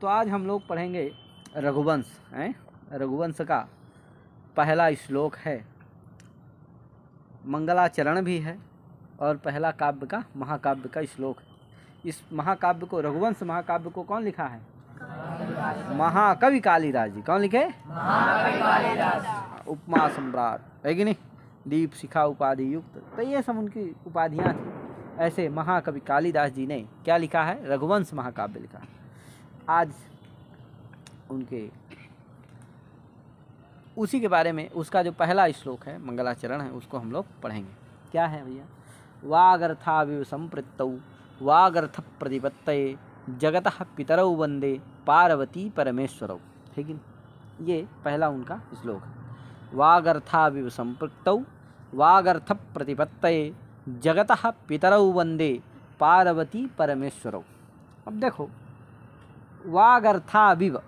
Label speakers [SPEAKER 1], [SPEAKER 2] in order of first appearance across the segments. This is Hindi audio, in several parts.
[SPEAKER 1] तो आज हम लोग पढ़ेंगे रघुवंश हैं। रघुवंश का पहला श्लोक है, मंगलाचरण भी है और पहला काव्य का महाकाव्य का श्लोक है। इस महाकाव्य को, रघुवंश महाकाव्य को कौन लिखा है? महाकवि कालिदास जी। कौन लिखे? महाकवि कालिदास। उपमा सम्राट है कि नहीं, दीप शिखा उपाधि युक्त, तो ये सब उनकी उपाधियाँ थी। ऐसे महाकवि कालिदास जी ने क्या लिखा है? रघुवंश महाकाव्य लिखा है। आज उनके उसी के बारे में, उसका जो पहला श्लोक है मंगलाचरण है, उसको हम लोग पढ़ेंगे। क्या है भैया? वागर्थाविव संपृक्तौ वागर्थ प्रतिपत्तये जगतः पितरौ वंदे पार्वती परमेश्वरौ। ठीक है, ये पहला उनका श्लोक है। वागर्थाविव संपृक्तौ वागर्थ प्रतिपत्तये जगतः पितरौ वंदे पार्वती परमेश्वरौ। अब देखो, वागर्थाविव,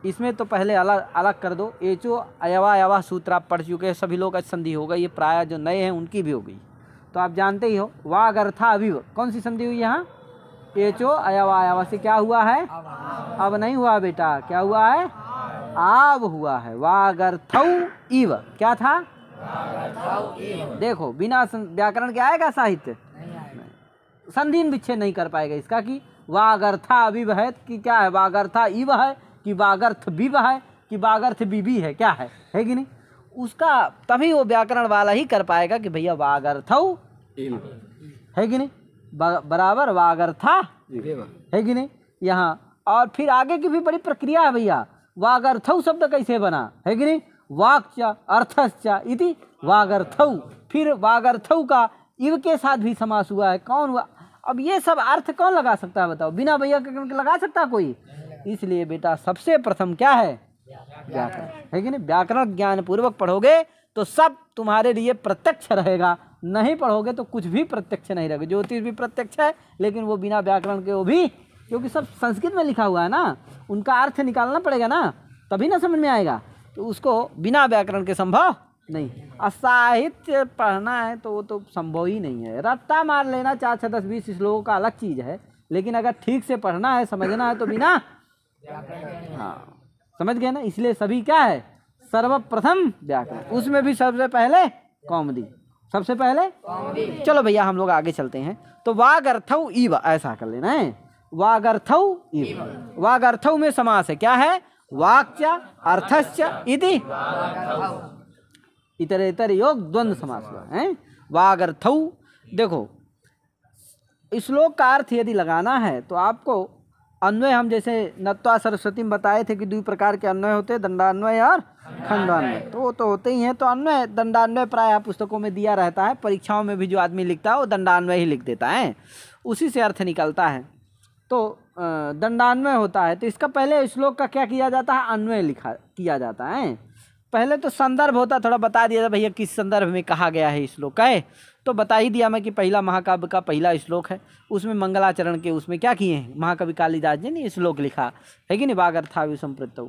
[SPEAKER 1] इसमें तो पहले अलग अलग कर दो। एचो अयवा अयवा सूत्र आप पढ़ चुके हैं, सभी लोग आज संधि हो गई। ये प्राय जो नए हैं उनकी भी हो गई, तो आप जानते ही हो। वागर्थाविव कौन सी संधि हुई यहाँ? एचो अयवा अयवा से क्या हुआ है? अब नहीं हुआ बेटा, क्या हुआ है? आव हुआ है। वागर्थौ इव क्या था? देखो, बिना व्याकरण के आएगा साहित्य? संधि विच्छेद नहीं कर पाएगा इसका कि वागर्था अविव है कि क्या है, वागर्था इव है कि वागर्थ विव है कि वागर्थ विवी है, क्या है कि नहीं? उसका तभी वो व्याकरण वाला ही कर पाएगा कि भैया वागर्थौ है कि नहीं, बराबर वागर्था है कि नहीं यहाँ। और फिर आगे की भी बड़ी प्रक्रिया है भैया। वागर्थौ शब्द कैसे बना है कि नहीं? वाक्च अर्थश्च इति वागर्थौ। फिर वागर्थौ का इव के साथ भी समास हुआ है। कौन हुआ? अब ये सब अर्थ कौन लगा सकता है बताओ? बिना भैया के लगा सकता कोई? इसलिए बेटा सबसे प्रथम क्या है? व्याकरण है कि नहीं। व्याकरण ज्ञान पूर्वक पढ़ोगे तो सब तुम्हारे लिए प्रत्यक्ष रहेगा, नहीं पढ़ोगे तो कुछ भी प्रत्यक्ष नहीं रहेगा। ज्योतिष भी प्रत्यक्ष है, लेकिन वो बिना व्याकरण के वो भी, क्योंकि सब संस्कृत में लिखा हुआ है ना, उनका अर्थ निकालना पड़ेगा ना, तभी ना समझ में आएगा। तो उसको बिना व्याकरण के संभव नहीं। साहित्य पढ़ना है तो वो तो संभव ही नहीं है। रट्टा मार लेना 4, 6, 10, 20 श्लोकों का अलग चीज़ है, लेकिन अगर ठीक से पढ़ना है, समझना है तो बिना, हाँ समझ गए ना। इसलिए सभी क्या है? सर्वप्रथम व्याकरण, उसमें भी सबसे पहले कौमुदी, सबसे पहले कौमुदी। चलो भैया हम लोग आगे चलते हैं। तो वागर्थौ इव ऐसा कर लेना है। वागर्थौ इव, वागर्थौ में समास है, क्या है? वाक्च अर्थश्च इति इतरेतर योग द्वंद्व समास हुआ है। वागर्थौ, देखो श्लोक का अर्थ यदि लगाना है तो आपको अन्वय, हम जैसे नत्वा सरस्वती में बताए थे कि 2 प्रकार के अन्वय होते हैं, दंडान्वय और खंडान्वय। तो वो तो होते ही हैं। तो अन्वय, दंडान्वय प्राय पुस्तकों में दिया रहता है, परीक्षाओं में भी जो आदमी लिखता है वो दंडान्वय ही लिख देता है, उसी से अर्थ निकलता है। तो दंडान्वय होता है। तो इसका पहले श्लोक का क्या किया जाता है? अन्वय लिखा किया जाता है। पहले तो संदर्भ होता, थोड़ा बता दिया था भैया किस संदर्भ में कहा गया है श्लोक का है, तो बता ही दिया मैं कि पहला महाकाव्य का पहला श्लोक है। उसमें मंगलाचरण के उसमें क्या किए हैं? महाकवि कालिदास जी ने श्लोक लिखा है कि नहीं, वागर्थाविव संपृक्तौ।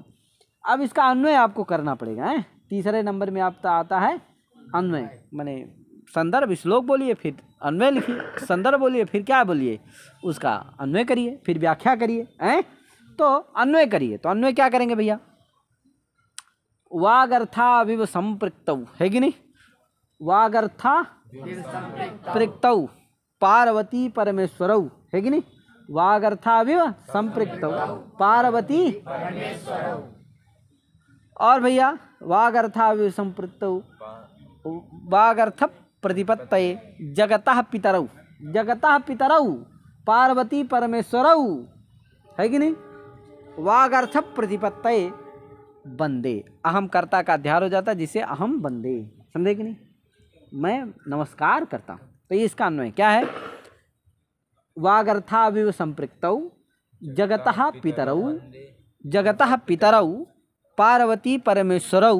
[SPEAKER 1] अब इसका अन्वय आपको करना पड़ेगा है। तीसरे नंबर में आपका आता है अन्वय, माने संदर्भ, श्लोक बोलिए फिर अन्वय लिखिए, संदर्भ बोलिए फिर क्या बोलिए, उसका अन्वय करिए, फिर व्याख्या करिए हैं। तो अन्वय करिए, तो अन्वय क्या करेंगे भैया? वागर्थाविव संपृक्तौ है कि नहीं, वागर्था पृक्तौ पार्वती परमेश्वरौ है कि नहीं, वागर्थाविव संपृक्तौ पार्वती। और भैया वागर्थाविव संपृक्तौ वागर्थ प्रतिपत्तये जगतः पितरौ, जगतः पितरौ पार्वती परमेश्वरौ है कि नहीं। वागर्थ प्रतिपत्तये बंदे, अहम कर्ता का अध्यार हो जाता है, जिसे अहम बंदे, समझे कि नहीं, मैं नमस्कार करता हूँ। तो ये इसका अन्वय क्या है? वागर्थाविव संपृक्तौ जगतः पितरौ, जगतः पितरौ पार्वती परमेश्वरौ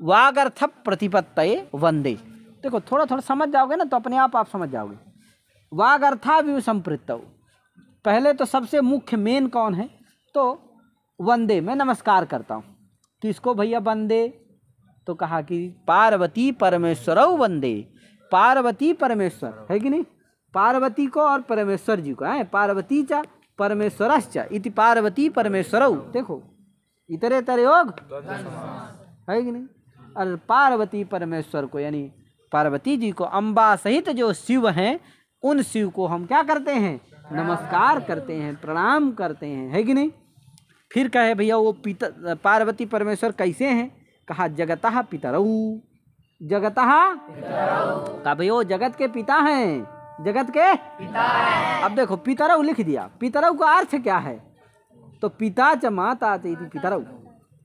[SPEAKER 1] वागर्थ प्रतिपत्तये वंदे। देखो थोड़ा थोड़ा समझ जाओगे ना तो अपने आप समझ जाओगे। वागर्थाविव संपृक्तौ, पहले तो सबसे मुख्य मेन कौन है? तो वंदे, मैं नमस्कार करता हूँ। किसको भैया वंदे? तो कहा कि पार्वती परमेश्वरौ वंदे, पार्वती परमेश्वर है कि नहीं, पार्वती को और परमेश्वर जी को है। पार्वती चा परमेश्वरश्च इति पार्वती परमेश्वरौ। देखो इतरेतर योग है कि नहीं। और पार्वती परमेश्वर को यानी पार्वती जी को, अम्बा सहित जो शिव हैं उन शिव को हम क्या करते हैं, नमस्कार करते हैं, प्रणाम करते हैं, है कि नहीं। फिर कहे भैया वो पार्वती परमेश्वर कैसे हैं, कहा जगतः पितरौ, जगतः का भैया वो जगत के पिता हैं, जगत के पिता है। अब देखो पितरौ लिख दिया, पितरौ का अर्थ क्या है, तो पिता च माता च इति पितरौ,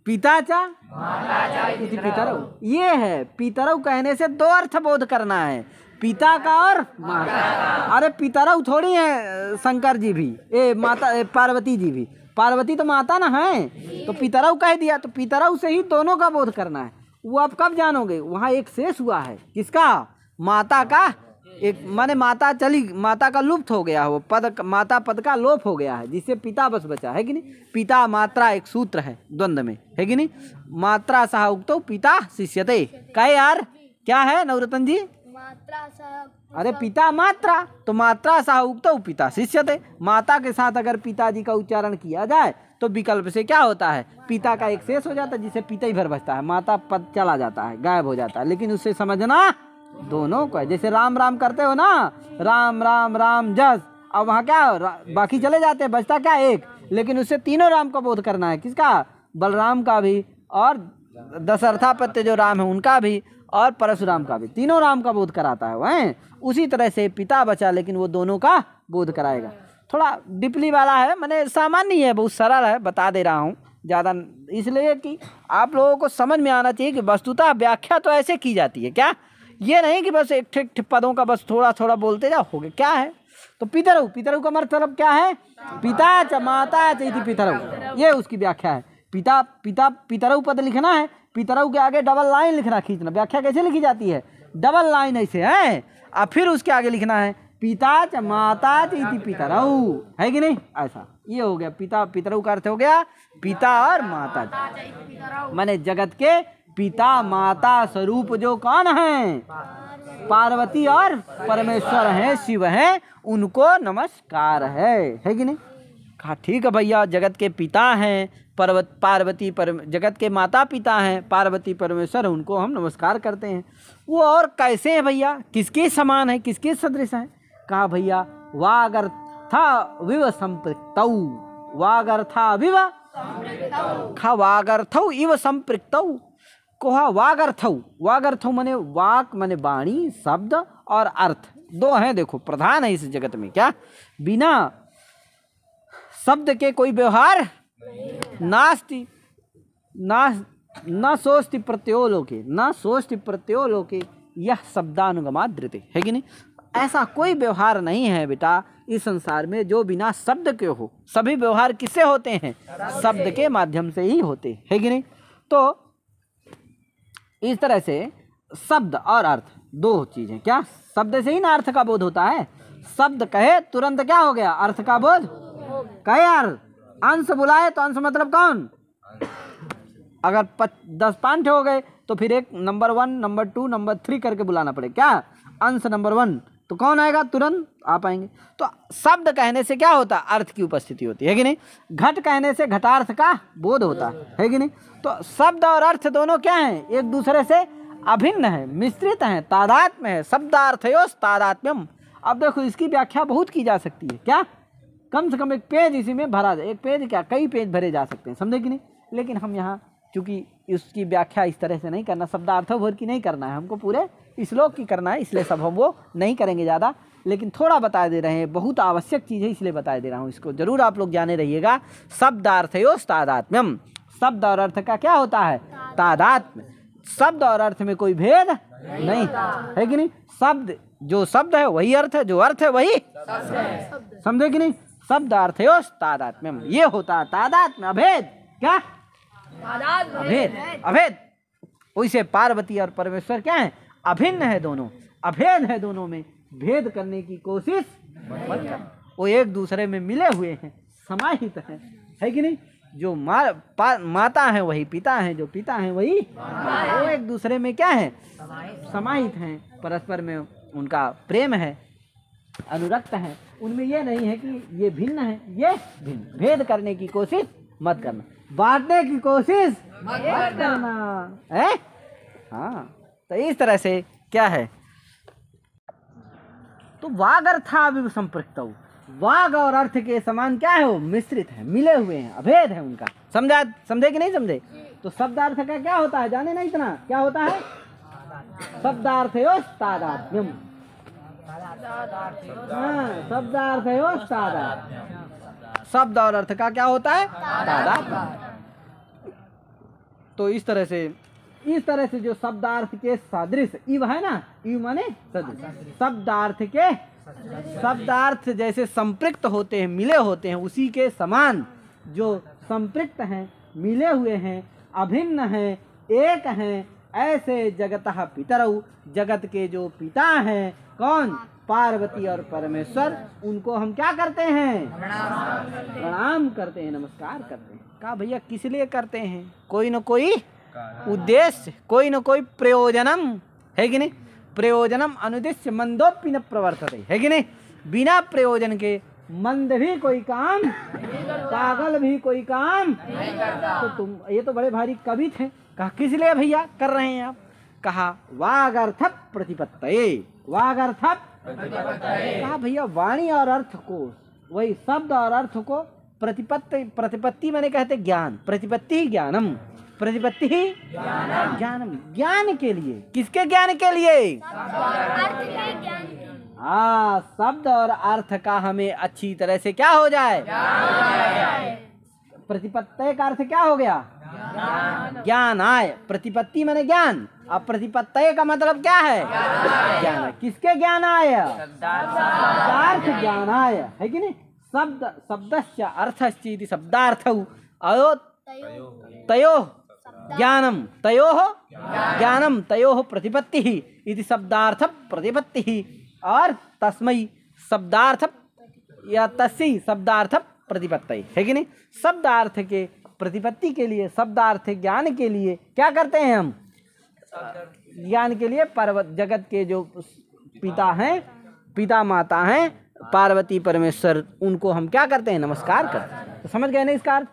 [SPEAKER 1] पिता च माता च इति पितरौ। ये है पितरौ कहने से दो अर्थ बोध करना है, पिता का और माता। अरे पितरौ थोड़ी है शंकर जी भी, माता पार्वती जी भी, पार्वती तो माता ना है, तो पितरौ कह दिया, तो पितरौ से ही दोनों का बोध करना है। वो आप कब जानोगे, वहाँ एक शेष हुआ है, किसका, माता का, एक माने माता चली, माता का लुप्त हो गया, वो पद, माता पद का लोप हो गया है, जिससे पिता बस बचा है कि नहीं। पिता मात्रा एक सूत्र है द्वंद्व में, है कि नहीं। मात्रा सह उक्तो पिता शिष्यते, कहे यार क्या है नवरत्न जी,
[SPEAKER 2] मात्रा सह,
[SPEAKER 1] अरे पिता मात्रा, तो मात्रा सह उक्तो पिता शिष्यते, माता के साथ अगर पिताजी का उच्चारण किया जाए तो विकल्प से क्या होता है, पिता का एक शेष हो जाता है, जिसे पिता ही भर बचता है, माता पद चला जाता है, गायब हो जाता है। लेकिन उससे समझना दोनों को है, जैसे राम राम करते हो ना, राम राम राम जस, अब वहाँ क्या बाकी चले जाते हैं, बचता क्या एक, लेकिन उससे तीनों राम का बोध करना है, किसका, बलराम का भी, और दशरथापत्य जो राम है उनका भी, और परशुराम का भी, तीनों राम का बोध कराता है वह। उसी तरह से पिता बचा, लेकिन वो दोनों का बोध कराएगा। थोड़ा डिपली वाला है, मैंने सामान्य है, बहुत सरल है, बता दे रहा हूँ ज़्यादा, इसलिए कि आप लोगों को समझ में आना चाहिए कि वस्तुतः व्याख्या तो ऐसे की जाती है, क्या ये नहीं कि बस एक ठिक पदों का बस थोड़ा थोड़ा बोलते जाओ, हो गया। क्या है तो पितरौ, पितरौ का मतलब क्या है, पिता च माता च इति पितरौ, ये उसकी व्याख्या है। पिता पिता पितरौ पद लिखना है, पितरौ के आगे डबल लाइन लिखना, खींचना। व्याख्या कैसे लिखी जाती है, डबल लाइन ऐसे है, और फिर उसके आगे लिखना है पिता च माता च इति पितरौ, है कि नहीं, ऐसा। ये हो गया पिता, पितरौ का अर्थ हो गया पिता और माता, माने जगत के पिता माता स्वरूप जो कौन है, पार्वती और परमेश्वर हैं, शिव हैं, उनको नमस्कार है कि नहीं। कहा ठीक है भैया, जगत के पिता हैं पार्वती जगत के माता पिता हैं पार्वती परमेश्वर, उनको हम नमस्कार करते हैं। वो और कैसे हैं भैया, किसके समान है, किसके सदृश हैं। कहा भैया वागर्था विव संपृक्तौ, वागर्था विव, खा वागर्थौ इव संपृक्तौ, कोहा वागर्थौ, वागर्थौ माने वाक माने वाणी, शब्द और अर्थ दो हैं, देखो प्रधान है इस जगत में। क्या, बिना शब्द के कोई व्यवहार नास्ति, न सोस्ति प्रत्यो लोके, न सोस्ति प्रत्यो लोके, यह शब्दानुगमाद्रिते, है कि नहीं। ऐसा कोई व्यवहार नहीं है बेटा इस संसार में जो बिना शब्द के हो। सभी व्यवहार किससे होते हैं, शब्द के माध्यम से ही होते, है कि नहीं। तो इस तरह से शब्द और अर्थ दो चीजें, क्या शब्द से ही ना अर्थ का बोध होता है, शब्द कहे तुरंत क्या हो गया, अर्थ का बोध। कहे यार अंश बुलाए तो अंश मतलब कौन, अगर 10 पांच हो गए तो फिर एक नंबर 1 नंबर 2 नंबर 3 करके बुलाना पड़े, क्या अंश नंबर 1, तो कौन आएगा, तुरंत आ पाएंगे। तो शब्द कहने से क्या होता है, अर्थ की उपस्थिति होती है कि नहीं। घट कहने से घटार्थ का बोध होता है कि नहीं। तो शब्द और अर्थ दोनों क्या हैं, एक दूसरे से अभिन्न है, मिश्रित हैं, तादात्म्य है, शब्दार्थयोस् तादात्म्यम। अब देखो इसकी व्याख्या बहुत की जा सकती है, क्या कम से कम एक पेज इसी में भरा जाए, एक पेज क्या कई पेज भरे जा सकते हैं, समझे कि नहीं। लेकिन हम यहाँ चूँकि इसकी व्याख्या इस तरह से नहीं करना, शब्दार्थोभर की नहीं करना है, हमको पूरे श्लोक की करना है, इसलिए सब हम वो नहीं करेंगे ज़्यादा, लेकिन थोड़ा बता दे रहे हैं, बहुत आवश्यक चीज़ है इसलिए बता दे रहा हूँ, इसको जरूर आप लोग जाने रहिएगा। शब्दार्थयोस् तादात्म्यम, शब्द और अर्थ का क्या होता है, तादात्म्य। शब्द और अर्थ में कोई भेद नहीं, है कि नहीं। शब्द जो शब्द है वही अर्थ है, जो अर्थ है वही, समझे कि नहीं। शब्दार्थयोस् तादात्म्यम, ये होता है तादात्म्य, अभेद, क्या अभेद, अभेद। वैसे पार्वती और परमेश्वर क्या है, अभिन्न है दोनों, अभेद है दोनों में, भेद करने की कोशिश मत कर, वो एक दूसरे में मिले हुए हैं, समाहित हैं, है कि नहीं। जो माता है वही पिता है, जो पिता है वही, वो एक दूसरे में क्या है, समाहित हैं, परस्पर में उनका प्रेम है, अनुरक्त हैं, उनमें ये नहीं है कि ये भिन्न है, ये भिन्न। भेद करने की कोशिश मत करना, बांटने की कोशिश मत करना है। हाँ, तो इस तरह से क्या है, तो वाग अर्थाविव संपृक्त, वाग और अर्थ के समान क्या है, वो मिश्रित है, मिले हुए हैं, अभेद है उनका। समझा, समझे कि नहीं समझे? तो शब्दार्थ का क्या होता है, जाने ना इतना क्या होता है? शब्दार्थयोस् तादात्म्यम। हाँ, शब्दार्थयोस् तादात्म्यम। शब्द और अर्थ का क्या होता है? तादात्म्य। तो इस तरह से जो शब्दार्थ के सदृश, इव है ना, इव माने सदृश, शब्दार्थ जैसे संपृक्त होते हैं, मिले होते हैं, उसी के समान जो संपृक्त हैं, मिले हुए हैं, अभिन्न हैं, एक हैं, ऐसे जगतः पितरौ, जगत के जो पिता हैं, कौन? पार्वती और परमेश्वर, उनको हम क्या करते हैं? प्रणाम करते हैं, नमस्कार करते हैं। कहा भैया किस लिए करते हैं? कोई न कोई उद्देश्य, कोई न कोई प्रयोजनम है कि नहीं? प्रयोजनम अनुद्देश्य मंदोपि न प्रवर्तते, है कि नहीं? बिना प्रयोजन के मंद भी कोई काम, पागल भी कोई काम तो तुम, ये तो बड़े भारी कवि थे। कहा किस लिए भैया कर रहे हैं आप? कहा वागर्थ प्रतिपत्तये, वागर्थ। कहा भैया वाणी और अर्थ को, वही शब्द और अर्थ को प्रतिपत्ति, प्रतिपत्ति मैंने कहते ज्ञान, प्रतिपत्ति ही ज्ञानम, प्रतिपत्ति ही ज्ञानम, ज्ञान के लिए। किसके ज्ञान के लिए? हाँ, शब्द और अर्थ का हमें अच्छी तरह से क्या हो जाए? प्रतिपत्ति का अर्थ क्या हो गया? ज्ञान आए। प्रतिपत्ति माने ज्ञान, अब प्रतिपत्ति का मतलब क्या है? ज्ञान। किसके ज्ञान आए? शब्दार्थ ज्ञान आए, है कि नहीं? शब्द, शब्दस्य अर्थश्चेति शब्दार्थौ अयो तयोः ज्ञानम, तयोः ज्ञानम, तयोः प्रतिपत्तिः इति शब्दार्थ प्रतिपत्तिः, और तस्मै शब्दार्थ या तस्यै शब्दार्थ प्रतिपत्ति, है कि नहीं? शब्दार्थ के प्रतिपत्ति के लिए, शब्दार्थ ज्ञान के लिए क्या करते हैं हम? ज्ञान के लिए पर्वत, जगत के जो पिता हैं, पिता माता हैं, पार्वती परमेश्वर, उनको हम क्या करते हैं? नमस्कार करते हैं। तो समझ गए ना इसका अर्थ?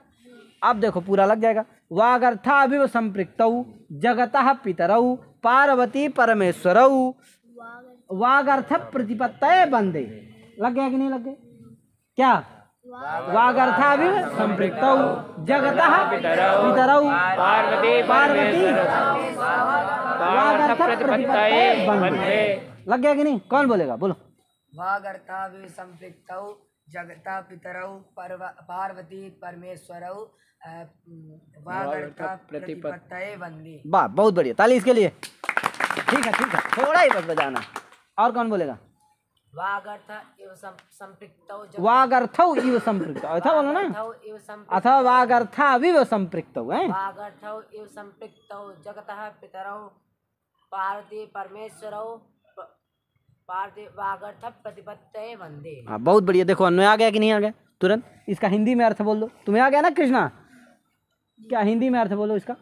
[SPEAKER 1] अब देखो पूरा लग जाएगा। वागर्थाविव संपृक्तौ जगतः पितरौ पार्वती परमेश्वरौ वागर्थ प्रतिपत्तये वंदे। लग गया कि नहीं लग गया? क्या? वागर्थाविव संपृक्तौ जगतः पितरौ पार्वती वागर्थ प्रतिपत्तये वंदे। लग गया कि नहीं? कौन बोलेगा? बोलो।
[SPEAKER 2] वागर्थाविव संपृक्तौ जगतः पितरौ पार्वती परमेश्वरौ वागर्थ प्रतिपत्तये वंदे।
[SPEAKER 1] वाह, बहुत बढ़िया, ताली इसके लिए। ठीक है, ठीक है, थोड़ा ही बस बजाना। और कौन बोलेगा?
[SPEAKER 2] वागर्थ इव संपृक्तौ,
[SPEAKER 1] वागर्थौ इव संपृक्तौ, ऐसा बोलो ना, अथवा वागर्थाविव संपृक्तौ है।
[SPEAKER 2] वागर्थौ इव संपृक्तौ जगतः पितरौ पार्वती परमेश्वरौ वागर्थ प्रतिपत्तये वंदे।
[SPEAKER 1] हाँ, बहुत बढ़िया। देखो अन्वय आ गया कि नहीं आ गया? तुरंत इसका हिंदी में अर्थ बोल दो। तुम्हें आ गया ना कृष्णा? क्या हिंदी में अर्थ बोलो इसका?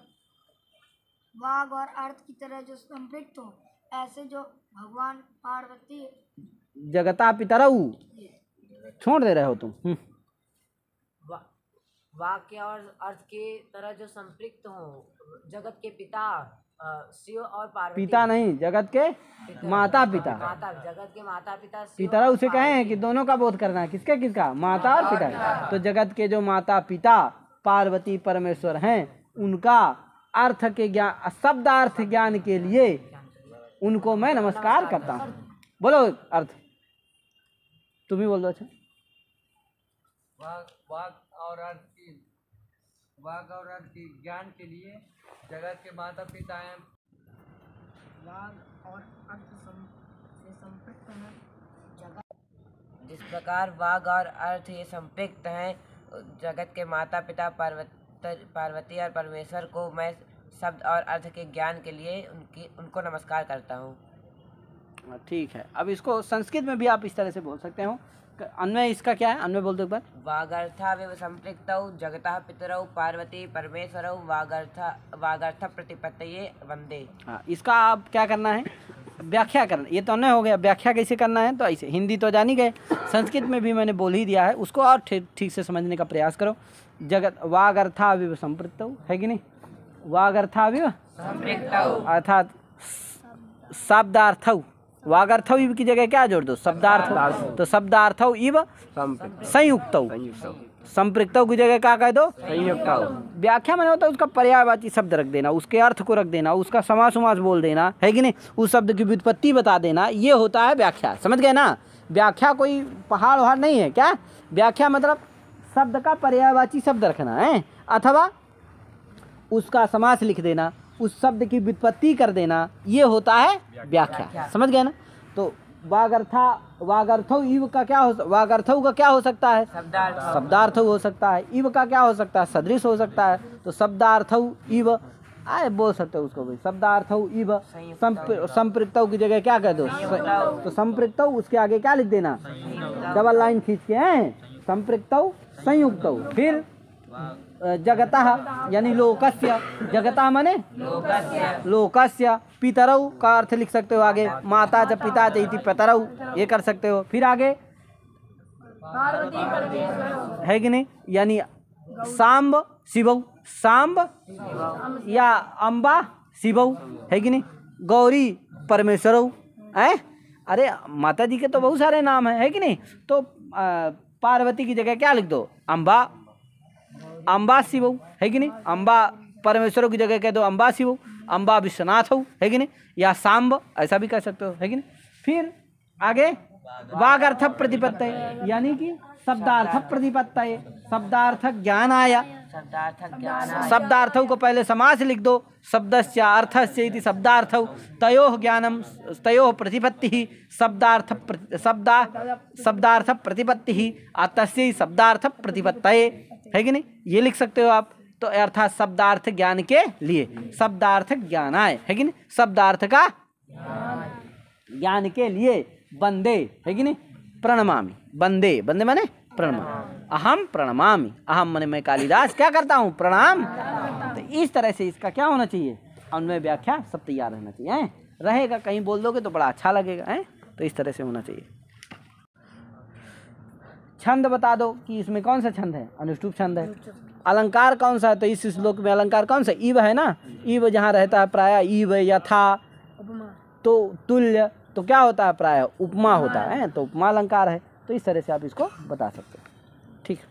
[SPEAKER 3] वाग और अर्थ की तरह जो संपृक्त हो, ऐसे जो भगवान पार्वती
[SPEAKER 1] जगता पितरौ, छोड़ दे रहे हो तुम।
[SPEAKER 2] वाक्य और अर्थ के तरह जो संपृक्त हो, जगत के पिता शिव और पार्वती।
[SPEAKER 1] पिता नहीं, जगत के माता पिता।
[SPEAKER 2] माता, जगत के माता पिता
[SPEAKER 1] पितरौ उसे कहे हैं कि दोनों का बोध करना है। किसके किसका? माता और पिता। तो जगत के जो माता पिता पार्वती परमेश्वर हैं, उनका अर्थ के ज्ञान, शब्दार्थ ज्ञान के लिए उनको मैं नमस्कार करता हूँ। बोलो अर्थ, तुम ही बोल दो। अच्छा,
[SPEAKER 4] वाग और अर्थ की ज्ञान के लिए जगत के माता पिता हैं।
[SPEAKER 3] वाग और अर्थ से संपृक्त है जगत।
[SPEAKER 2] जिस प्रकार वाग और अर्थ ये संपृक्त हैं जगत के माता पिता पार्वती और परमेश्वर को मैं शब्द और अर्थ के ज्ञान के लिए उनको नमस्कार करता हूँ।
[SPEAKER 1] ठीक है, अब इसको संस्कृत में भी आप इस तरह से बोल सकते हो। अन्वय इसका क्या है? अन्वय बोल दो एक बार।
[SPEAKER 2] वागर्थाविव संपृक्तौ जगतः पितरौ पार्वती परमेश्वरौ वागर्थ प्रतिपत्तये वंदे।
[SPEAKER 1] हाँ, इसका आप क्या करना है? व्याख्या करना, ये तो नहीं हो गया। व्याख्या कैसे करना है, तो ऐसे हिंदी तो जान ही गए, संस्कृत में भी मैंने बोल ही दिया है, उसको और ठीक से समझने का प्रयास करो। जगत वागर्थाविव संपृक्तौ, है कि नहीं, वागर्थाविव अर्थात शब्दार्थौ, वागर्थौ इव की जगह क्या जोड़ दो, शब्दार्थ, तो शब्दार्थौ इव संयुक्तौ, संपृक्तौ की जगह क्या कह दो, संयुक्तौ। व्याख्या में होता है उसका पर्यायवाची शब्द रख देना, उसके अर्थ को रख देना, उसका समास उमास बोल देना, है कि नहीं, उस शब्द की व्युत्पत्ति बता देना, ये होता है व्याख्या। समझ गए ना, व्याख्या कोई पहाड़ वहाड़ नहीं है क्या, व्याख्या मतलब शब्द का पर्यायवाची शब्द रखना है, अथवा उसका समास लिख देना, उस शब्द की व्युत्पत्ति कर देना, ये होता है व्याख्या। समझ गए ना। तो वागर्थौ इव का क्या हो, वागर्थौ का क्या हो सकता है, शब्दार्थ हो सकता है, इव का क्या हो सकता है, सदृश हो सकता है। तो शब्दार्थौ इव आए बोल सकते हो उसको भाई, शब्दार्थौ इव संपृक्तौ की जगह क्या कह दो, तो संपृक्तौ उसके आगे क्या लिख देना, डबल लाइन खींच के हैं, संपृक्तौ संयुक्तौ। फिर जगतः यानी लोकस्य, जगतः माने लोकस्य, पितरौ का अर्थ लिख सकते हो आगे, माता च पिता च इति पितरौ, ये कर सकते हो। फिर आगे है कि नहीं, यानी सांब शिवौ, सांब या अम्बा शिवौ, है कि नहीं, गौरी परमेश्वरौ, है। अरे माता जी के तो बहुत सारे नाम है कि नहीं, तो पार्वती की जगह क्या लिख दो, अम्बा, अम्बा शिवौ, है कि नहीं, अम्बा परमेश्वरों की जगह कह दो अम्बा शिवौ, अम्बा विश्वनाथ हो, है कि नहीं, या सांब ऐसा भी कह सकते हो, है कि नहीं। फिर आगे वागर्थ प्रतिपत्तये, यानी कि शब्दार्थ प्रतिपत्तये, शब्दार्थ ज्ञानाय, शब्दार्थों को पहले समास लिख दो, शब्दस्य अर्थस्य इति शब्दार्थौ, तयोः ज्ञानम तयोः प्रतिपत्तिः, शब्दार्थ प्रतिपत्तिः तस्यै शब्दार्थ प्रतिपत्तये, है कि नहीं, ये लिख सकते हो आप। तो अर्थात शब्दार्थ ज्ञान के लिए, शब्दार्थ ज्ञानाय, है कि नहीं, शब्दार्थ का ज्ञान के लिए, वंदे, है कि नहीं, प्रणमामि, वंदे, वंदे माने प्रणमामि, अहम प्रणमामि, अहम माने मैं कालिदास क्या करता हूँ, प्रणाम। तो इस तरह से इसका क्या होना चाहिए, अन्वय व्याख्या सब तैयार रहना चाहिए, है? रहेगा कहीं बोल दोगे तो बड़ा अच्छा लगेगा, है? तो इस तरह से होना चाहिए। छंद बता दो कि इसमें कौन सा छंद है, अनुष्टुप छंद है। अलंकार कौन सा है, तो इस श्लोक में अलंकार कौन सा, ईव है ना, ईव जहाँ रहता है प्राय, ईव यथा, तो तुल्य, तो क्या होता है प्राय उपमा होता है, तो उपमा अलंकार है। तो इस तरह से आप इसको बता सकते हो, ठीक है।